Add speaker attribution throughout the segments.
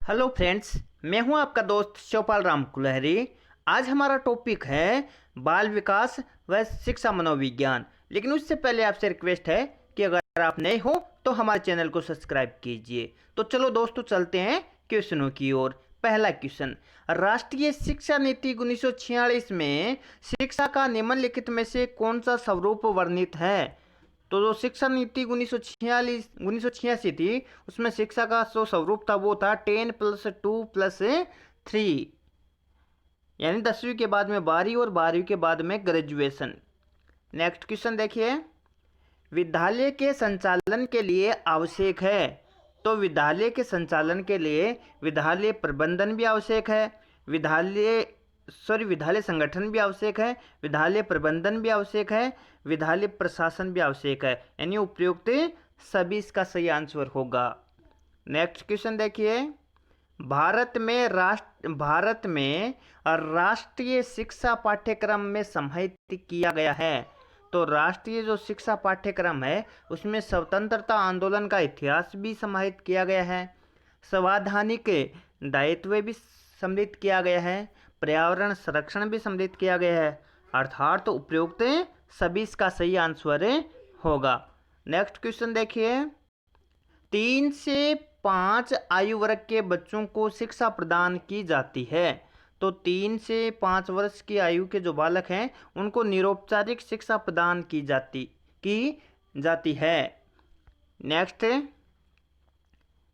Speaker 1: Hello friends, मैं हूं आपका दोस्त शिवपाल राम कुलहरी। आज हमारा टॉपिक है बाल विकास व शिक्षा मनोविज्ञान। लेकिन उससे पहले आपसे रिक्वेस्ट है कि अगर आप नए हो तो हमारे चैनल को सब्सक्राइब कीजिए। तो चलो दोस्तों, चलते हैं क्वेश्चनों की ओर। पहला क्वेश्चन, राष्ट्रीय शिक्षा नीति 1946 में शिक्षा का निम्नलिखित में से कौन सा स्वरूप वर्णित है? तो जो शिक्षा नीति 1946 थी, उसमें शिक्षा का जो स्वरूप था वो था 10+2+3, यानी 10वीं के बाद में 12वीं और 12वीं के बाद में ग्रेजुएशन। नेक्स्ट क्वेश्चन देखिए, विद्यालय के संचालन के लिए आवश्यक है। तो विद्यालय के संचालन के लिए विद्यालय प्रबंधन भी आवश्यक है, विद्यालय संगठन भी आवश्यक है, विद्यालय प्रबंधन भी आवश्यक है, विद्यालय प्रशासन भी आवश्यक है। यानी उपयुक्त सभी इसका सही आंसर होगा। नेक्स्ट क्वेश्चन देखिए, भारत में राष्ट्रीय शिक्षा पाठ्यक्रम में समाहित किया गया है। तो राष्ट्रीय जो शिक्षा पाठ्यक्रम है उसमें स्वतंत्रता आंदोलन का इतिहास भी समाहित किया गया है, संवैधानिक दायित्व भी सम्मिलित किया गया है, पर्यावरण संरक्षण भी सम्मिलित किया गया है। अर्थात उपयुक्त सभी इसका सही आंसर होगा। नेक्स्ट क्वेश्चन देखिए, 3 से 5 आयु वर्ग के बच्चों को शिक्षा प्रदान की जाती है। तो 3 से 5 वर्ष की आयु के जो बालक हैं उनको निरौपचारिक शिक्षा प्रदान की जाती है। नेक्स्ट,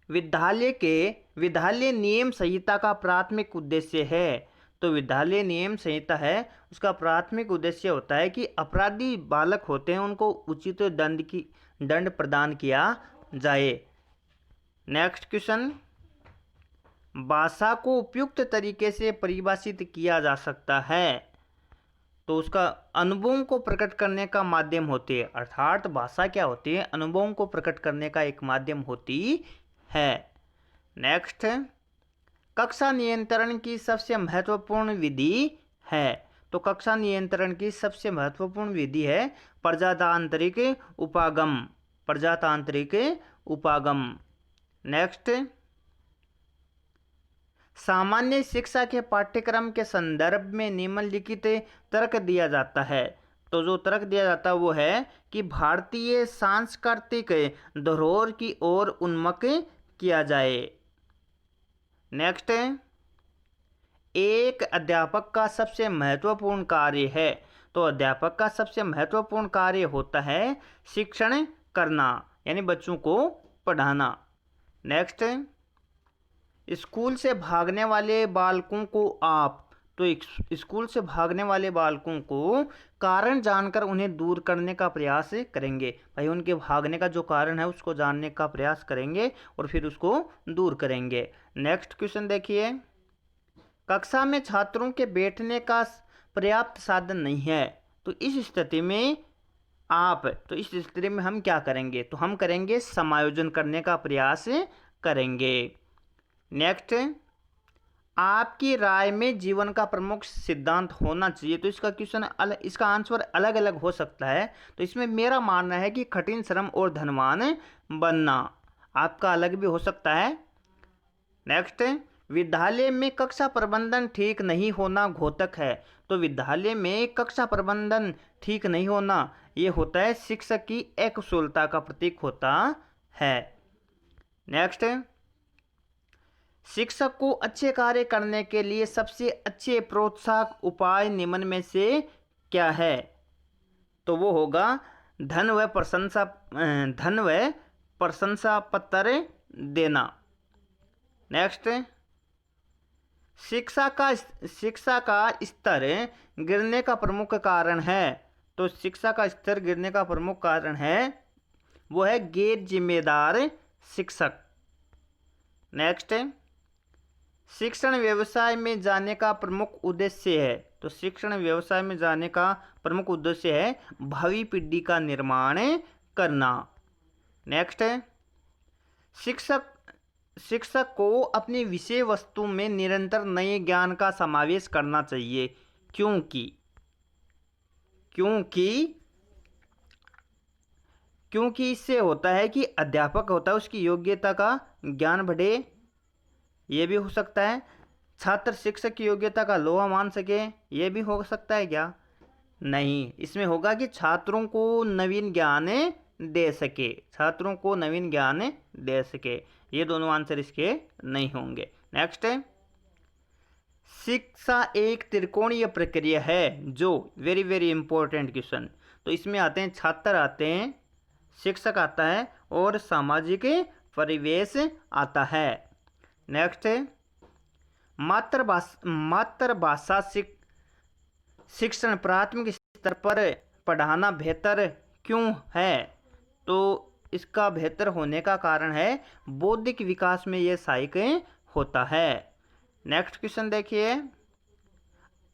Speaker 1: विद्यालय नियम संहिता का प्राथमिक उद्देश्य है। तो विद्यालय नियम संहिता है, उसका प्राथमिक उद्देश्य होता है कि अपराधी बालक होते हैं उनको उचित दंड प्रदान किया जाए। नेक्स्ट क्वेश्चन, भाषा को उपयुक्त तरीके से परिभाषित किया जा सकता है। तो उसका अनुभवों को प्रकट करने का माध्यम होती है। अर्थात भाषा क्या होती है? अनुभवों को प्रकट करने का एक माध्यम होती है। नेक्स्ट, कक्षा नियंत्रण की सबसे महत्वपूर्ण विधि है। तो कक्षा नियंत्रण की सबसे महत्वपूर्ण विधि है प्रजातांत्रिक उपागम। नेक्स्ट, सामान्य शिक्षा के पाठ्यक्रम के संदर्भ में निम्नलिखित तर्क दिया जाता है। तो जो तर्क दिया जाता है वो है कि भारतीय सांस्कृतिक धरोहर की ओर उन्मुख किया जाए। नेक्स्ट, एक अध्यापक का सबसे महत्वपूर्ण कार्य है। तो अध्यापक का सबसे महत्वपूर्ण कार्य होता है शिक्षण करना, यानी बच्चों को पढ़ाना। नेक्स्ट, स्कूल से भागने वाले बालकों को स्कूल से भागने वाले बालकों को कारण जानकर उन्हें दूर करने का प्रयास करेंगे। भाई उनके भागने का जो कारण है उसको जानने का प्रयास करेंगे और फिर उसको दूर करेंगे। नेक्स्ट क्वेश्चन देखिए, कक्षा में छात्रों के बैठने का पर्याप्त साधन नहीं है। तो इस स्थिति में हम क्या करेंगे? तो हम करेंगे समायोजन करने का प्रयास करेंगे। नेक्स्ट, आपकी राय में जीवन का प्रमुख सिद्धांत होना चाहिए। तो इसका आंसर अलग अलग हो सकता है। तो इसमें मेरा मानना है कि कठिन श्रम और धनवान बनना। आपका अलग भी हो सकता है। नेक्स्ट, विद्यालय में कक्षा प्रबंधन ठीक नहीं होना घातक है। तो विद्यालय में कक्षा प्रबंधन ठीक नहीं होना ये होता है शिक्षक की अकुशलता का प्रतीक होता है। नेक्स्ट, शिक्षक को अच्छे कार्य करने के लिए सबसे अच्छे प्रोत्साहक उपाय निम्न में से क्या है? तो वो होगा धन व प्रशंसा पत्र देना। नेक्स्ट, शिक्षा का स्तर गिरने का प्रमुख कारण है। तो शिक्षा का स्तर गिरने का प्रमुख कारण है वो है गैर जिम्मेदार शिक्षक। नेक्स्ट, शिक्षण व्यवसाय में जाने का प्रमुख उद्देश्य है। तो शिक्षण व्यवसाय में जाने का प्रमुख उद्देश्य है भावी पीढ़ी का निर्माण करना। नेक्स्ट, शिक्षक को अपनी विषय वस्तु में निरंतर नए ज्ञान का समावेश करना चाहिए। क्योंकि इससे होता है कि अध्यापक होता है उसकी योग्यता का ज्ञान बढ़े, ये भी हो सकता है। छात्र शिक्षक की योग्यता का लोहा मान सके, ये भी हो सकता है क्या? नहीं, इसमें होगा कि छात्रों को नवीन ज्ञान दे सके, छात्रों को नवीन ज्ञान दे सके। ये दोनों आंसर इसके नहीं होंगे। नेक्स्ट है, शिक्षा एक त्रिकोणीय प्रक्रिया है जो, वेरी वेरी इंपॉर्टेंट क्वेश्चन। तो इसमें आते हैं छात्र आते हैं, शिक्षक आता है और सामाजिक परिवेश आता है। नेक्स्ट है, मातृभाषा शिक्षण प्राथमिक स्तर पर पढ़ाना बेहतर क्यों है? तो इसका बेहतर होने का कारण है बौद्धिक विकास में यह सहायक होता है। नेक्स्ट क्वेश्चन देखिए,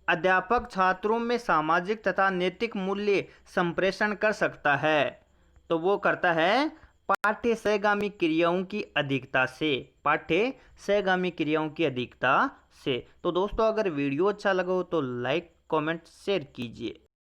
Speaker 1: अध्यापक छात्रों में सामाजिक तथा नैतिक मूल्य संप्रेषण कर सकता है। तो वो करता है पाठ्य सहगामी क्रियाओं की अधिकता से, पाठ्य सहगामी क्रियाओं की अधिकता से। तो दोस्तों, अगर वीडियो अच्छा लगा हो तो लाइक कमेंट शेयर कीजिए।